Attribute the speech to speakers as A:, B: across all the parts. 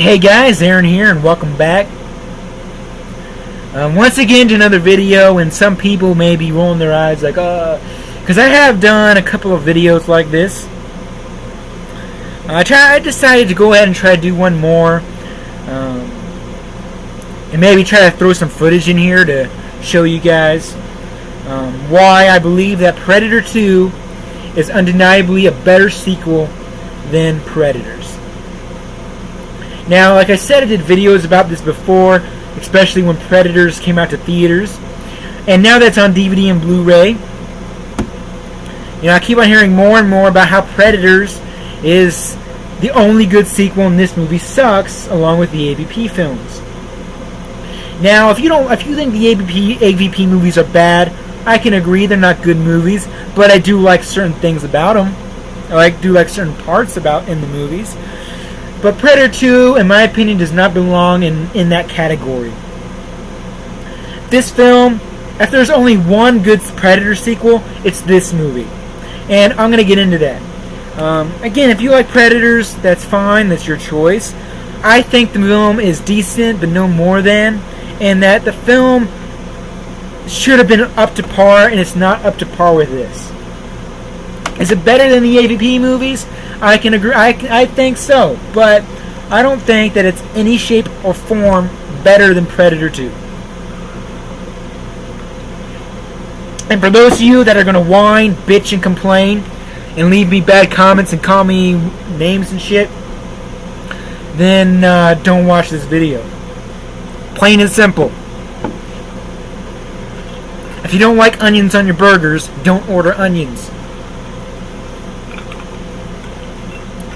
A: Hey guys, Aaron here, and welcome back. Once again to another video, and some people may be rolling their eyes like, because I have done a couple of videos like this. I decided to go ahead and try to do one more, and maybe try to throw some footage in here to show you guys why I believe that Predator 2 is undeniably a better sequel than Predators. Now, like I said, I did videos about this before, especially when Predators came out to theaters, and now that's on DVD and Blu-ray. I keep on hearing more and more about how Predators is the only good sequel and this movie sucks, along with the AVP films. Now, if you think the AVP movies are bad, I can agree they're not good movies, but I do like certain things about them. I do like certain parts in the movies. But Predator 2, in my opinion, does not belong in that category. This film, if there's only one good Predator sequel, it's this movie. And I'm going to get into that. Again, if you like Predators, that's fine. That's your choice. I think the film is decent, but no more than. And that the film should have been up to par, and it's not up to par with this. Is it better than the AVP movies? I can agree. I think so, but I don't think that it's any shape or form better than Predator 2. And for those of you that are going to whine, bitch, and complain, and leave me bad comments and call me names and shit, then don't watch this video. Plain and simple. If you don't like onions on your burgers, don't order onions.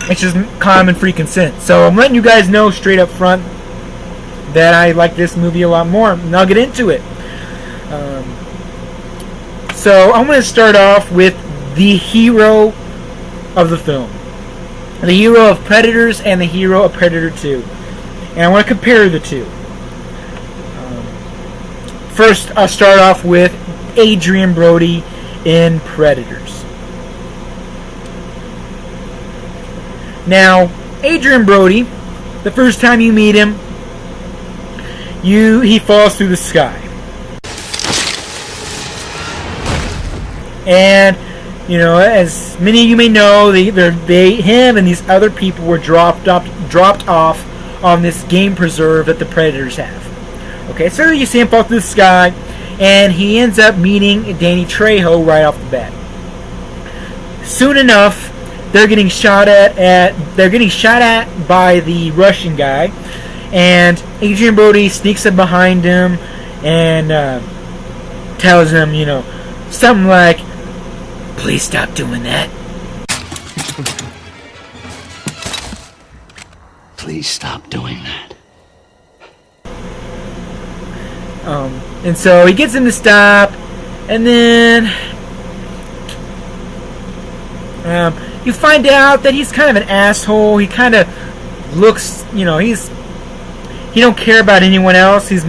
A: It's just common freaking sense. So I'm letting you guys know straight up front that I like this movie a lot more, and I'll get into it. So I'm going to start off with the hero of the film. The hero of Predators and the hero of Predator 2. And I want to compare the two. First, I'll start off with Adrien Brody in Predators. Now, Adrien Brody, the first time you meet him, he falls through the sky. And, as many of you may know, him and these other people were dropped off on this game preserve that the Predators have. Okay, so you see him fall through the sky, and he ends up meeting Danny Trejo right off the bat. Soon enough, they're getting shot at by the Russian guy, and Adrien Brody sneaks up behind him and tells him, something like, "Please stop doing that."
B: Please stop doing that.
A: And so he gets him to stop, and then you find out that he's kind of an asshole. He kind of looks, he don't care about anyone else. He's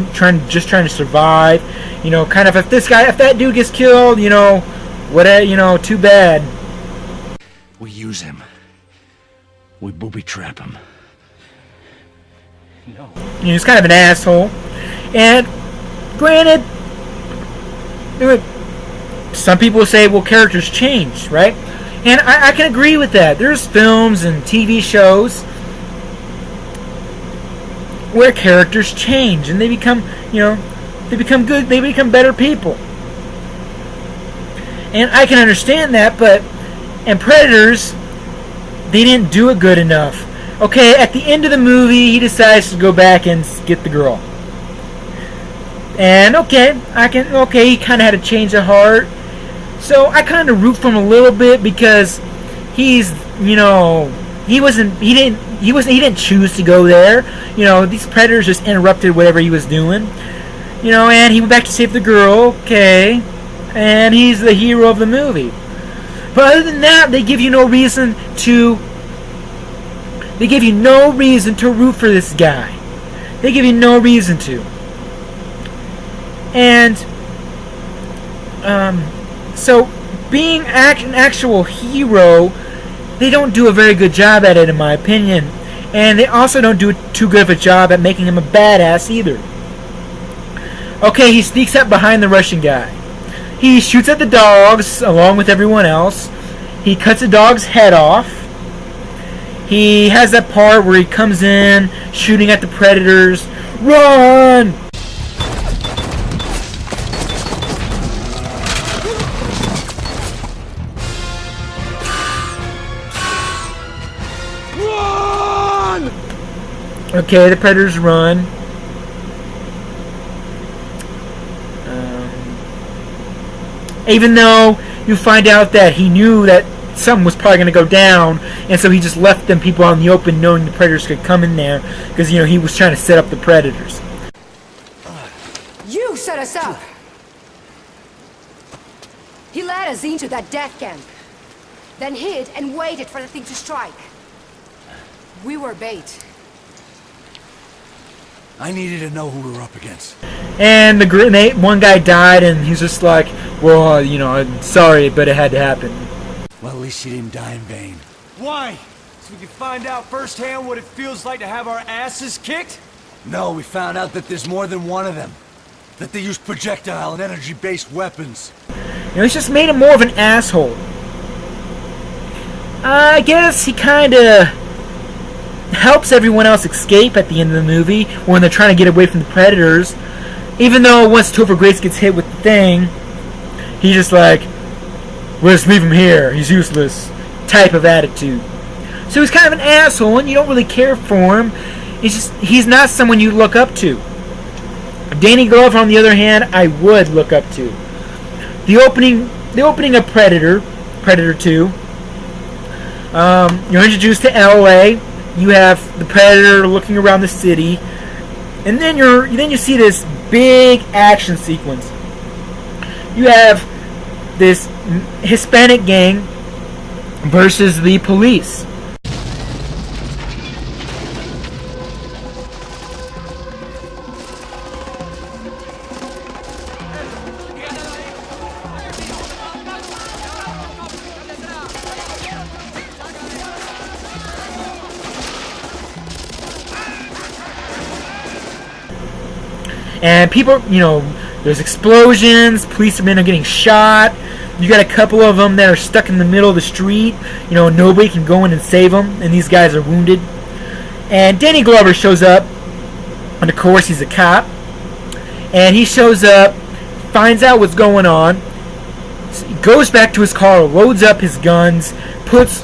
A: just trying to survive. Kind of if that dude gets killed, too bad.
B: We use him. We booby trap him. No.
A: He's kind of an asshole. And granted, some people say, well, characters change, right? And I can agree with that. There's films and TV shows where characters change and they become good, they become better people. And I can understand that, but in Predators, they didn't do it good enough. Okay, at the end of the movie, he decides to go back and get the girl. And he kind of had a change of heart. So I kind of root for him a little bit because he didn't choose to go there. These Predators just interrupted whatever he was doing. And he went back to save the girl. Okay, and he's the hero of the movie. But other than that, they give you no reason to root for this guy. They give you no reason to. And so being an actual hero, they don't do a very good job at it, in my opinion. And they also don't do too good of a job at making him a badass either. Okay, he sneaks up behind the Russian guy. He shoots at the dogs along with everyone else. He cuts a dog's head off. He has that part where he comes in shooting at the predators. Run!
B: Run!
A: Okay, the predators run. Even though you find out that he knew that something was probably going to go down, and so he just left them people out in the open knowing the predators could come in there, because, you know, he was trying to set up the predators.
C: You set us up! He led us into that death camp, then hid and waited for the thing to strike. We were bait.
B: I needed to know who we were up against.
A: And the grenade, one guy died, and he's just like, well, you know, I'm sorry, but it had to happen.
B: Well, at least she didn't die in vain.
D: Why? So we can find out firsthand what it feels like to have our asses kicked?
B: No, we found out that there's more than one of them. That they use projectile and energy-based weapons.
A: You know, he's just made him more of an asshole. I guess he kind of helps everyone else escape at the end of the movie when they're trying to get away from the predators. Even though once Topher Grace gets hit with the thing, he's just like, we'll just leave him here, he's useless, type of attitude. So he's kind of an asshole, and you don't really care for him. He's not someone you look up to. Danny Glover, on the other hand, I would look up to. The opening of Predator 2, you're introduced to LA. You have the Predator looking around the city, and then you see this big action sequence. You have this Hispanic gang versus the police. And people, you know, there's explosions, policemen are getting shot. You got a couple of them that are stuck in the middle of the street. You know, nobody can go in and save them, and these guys are wounded. And Danny Glover shows up, and of course he's a cop. And he shows up, finds out what's going on, goes back to his car, loads up his guns, puts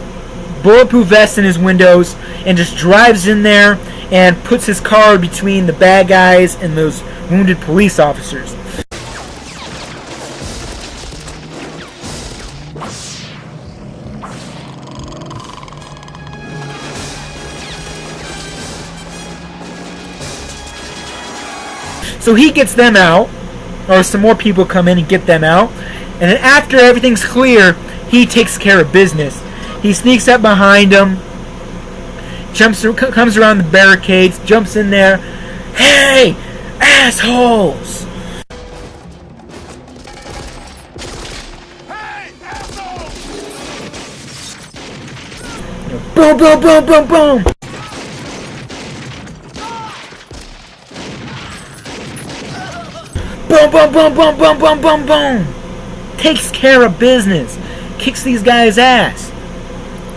A: bulletproof vests in his windows, and just drives in there and puts his car between the bad guys and those wounded police officers. So he gets them out, or some more people come in and get them out, and then after everything's clear, he takes care of business. He sneaks up behind them, comes around the barricades, jumps in there. Hey, assholes!
B: Hey, assholes!
A: Boom, boom, boom, boom, boom! Boom, boom, boom, boom, boom, boom, boom, boom! Takes care of business. Kicks these guys' ass.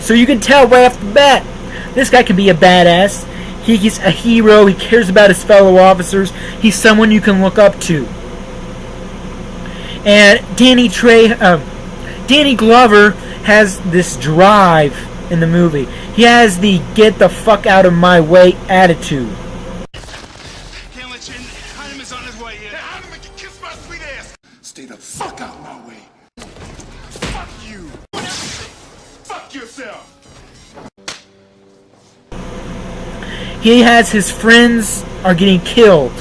A: So you can tell right off the bat, this guy can be a badass. He's a hero. He cares about his fellow officers. He's someone you can look up to. And Danny Glover has this drive in the movie. He has the get the fuck out of my way attitude.
E: Can't let you in. Hyman is on his way here. Hyman, make you kiss my sweet ass. Stay the fuck out my way. Fuck you. Fuck yourself.
A: He has his friends are getting killed.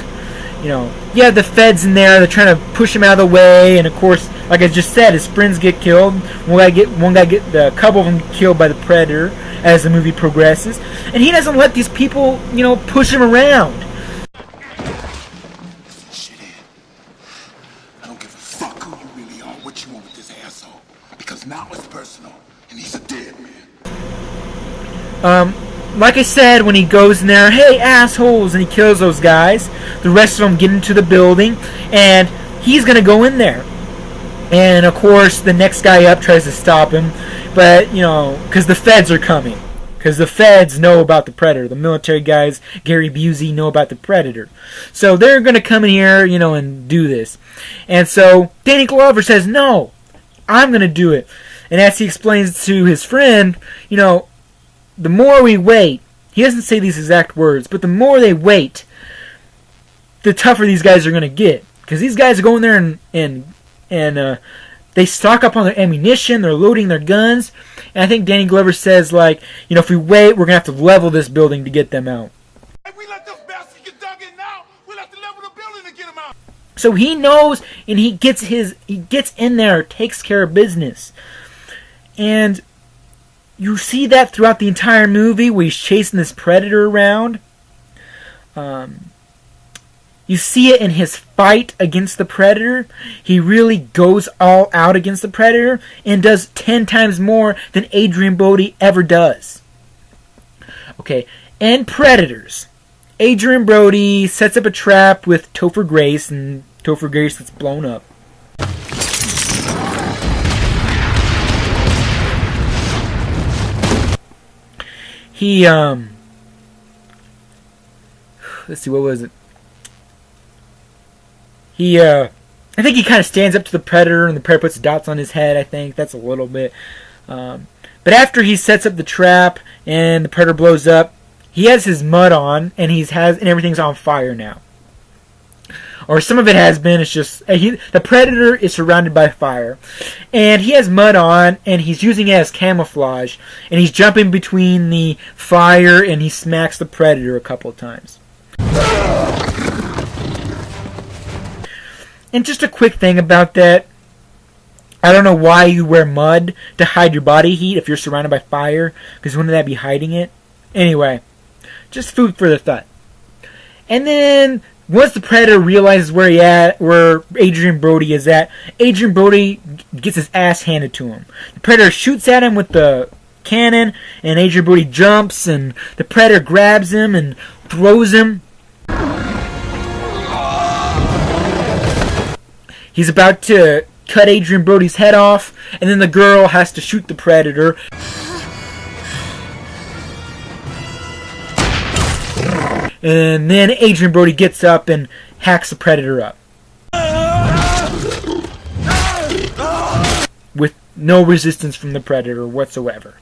A: You know, you have the feds in there. They're trying to push him out of the way, and of course, like I just said, his friends get killed. A couple of them get killed by the Predator as the movie progresses, and he doesn't let these people, you know, push him around.
E: Shit in. I don't give a fuck who you really are, what you want with this asshole. Because now it's personal, and he's a dead man.
A: like I said, when he goes in there, hey, assholes, and he kills those guys, the rest of them get into the building, and he's going to go in there. And, of course, the next guy up tries to stop him, but, because the feds are coming. Because the feds know about the Predator. The military guys, Gary Busey, know about the Predator. So they're going to come in here, and do this. And so Danny Glover says, no, I'm going to do it. And as he explains to his friend, the more we wait, he doesn't say these exact words, but the more they wait, the tougher these guys are going to get. Because these guys are going there and they stock up on their ammunition, they're loading their guns, and I think Danny Glover says, if we wait, we're going to have to level this building to get them out.
E: If we let this bastard get dug in now, we'll have to level the building to get him out.
A: So he knows, and he gets in there, takes care of business. And you see that throughout the entire movie where he's chasing this Predator around. You see it in his fight against the Predator. He really goes all out against the Predator and does 10 times more than Adrian Brody ever does. Okay, and Predators. Adrian Brody sets up a trap with Topher Grace, and Topher Grace gets blown up. He, let's see, what was it? I think he kind of stands up to the Predator, and the Predator puts dots on his head, I think. That's a little bit. But after he sets up the trap, and the Predator blows up, he has his mud on, and everything's on fire now. Or some of it has been, it's just, the Predator is surrounded by fire. And he has mud on, and he's using it as camouflage. And he's jumping between the fire, and he smacks the Predator a couple of times. And just a quick thing about that. I don't know why you wear mud to hide your body heat if you're surrounded by fire, because wouldn't that be hiding it? Anyway, just food for the thought. And then, once the Predator realizes where Adrian Brody is at, Adrian Brody gets his ass handed to him. The Predator shoots at him with the cannon, and Adrian Brody jumps, and the Predator grabs him and throws him. He's about to cut Adrian Brody's head off, and then the girl has to shoot the Predator. And then Adrian Brody gets up and hacks the Predator up. With no resistance from the Predator whatsoever.